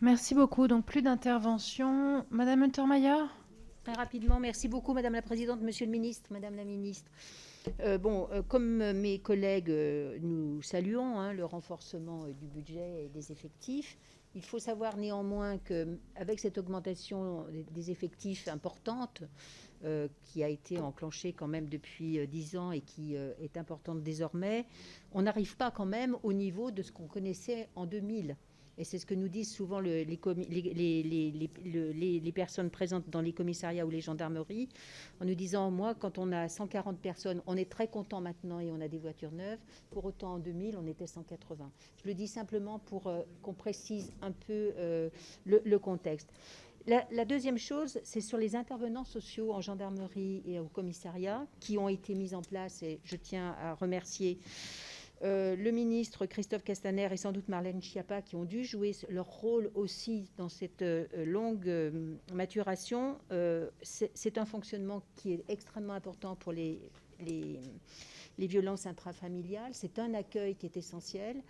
Merci beaucoup. Donc, plus d'interventions. Madame Untermaier. Très rapidement, merci beaucoup Madame la Présidente, Monsieur le Ministre, Madame la Ministre. Comme mes collègues, nous saluons le renforcement du budget et des effectifs. Il faut savoir néanmoins qu'avec cette augmentation des effectifs importante, qui a été enclenchée quand même depuis 10 ans et qui est importante désormais, on n'arrive pas quand même au niveau de ce qu'on connaissait en 2000. Et c'est ce que nous disent souvent les personnes présentes dans les commissariats ou les gendarmeries, en nous disant, moi, quand on a 140 personnes, on est très content maintenant et on a des voitures neuves. Pour autant, en 2000, on était 180. Je le dis simplement pour qu'on précise un peu le contexte. La deuxième chose, c'est sur les intervenants sociaux en gendarmerie et au commissariat qui ont été mis en place, et je tiens à remercier le ministre Christophe Castaner et sans doute Marlène Schiappa qui ont dû jouer leur rôle aussi dans cette longue maturation. C'est un fonctionnement qui est extrêmement important pour les violences intrafamiliales. C'est un accueil qui est essentiel.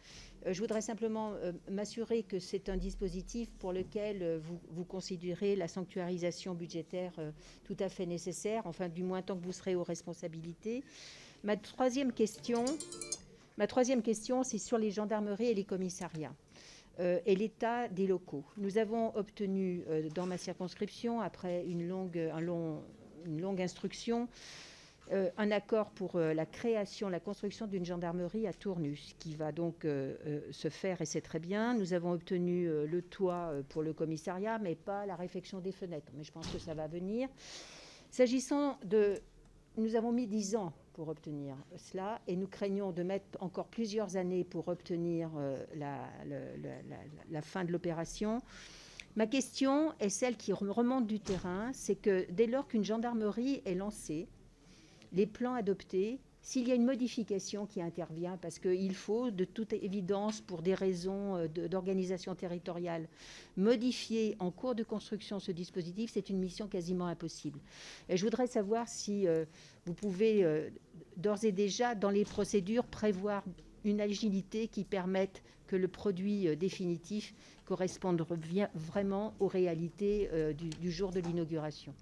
Je voudrais simplement m'assurer que c'est un dispositif pour lequel vous considérez la sanctuarisation budgétaire tout à fait nécessaire, enfin du moins tant que vous serez aux responsabilités. Ma troisième question, c'est sur les gendarmeries et les commissariats et l'état des locaux. Nous avons obtenu dans ma circonscription, après une longue instruction, un accord pour la construction d'une gendarmerie à Tournus, qui va donc se faire, et c'est très bien. Nous avons obtenu le toit pour le commissariat, mais pas la réfection des fenêtres. Mais je pense que ça va venir. Nous avons mis 10 ans pour obtenir cela et nous craignons de mettre encore plusieurs années pour obtenir la fin de l'opération. Ma question est celle qui remonte du terrain, c'est que dès lors qu'une gendarmerie est lancée, les plans adoptés, s'il y a une modification qui intervient, parce qu'il faut, de toute évidence, pour des raisons d'organisation territoriale, modifier en cours de construction ce dispositif, c'est une mission quasiment impossible. Et je voudrais savoir si vous pouvez d'ores et déjà, dans les procédures, prévoir une agilité qui permette que le produit définitif corresponde vraiment aux réalités du jour de l'inauguration.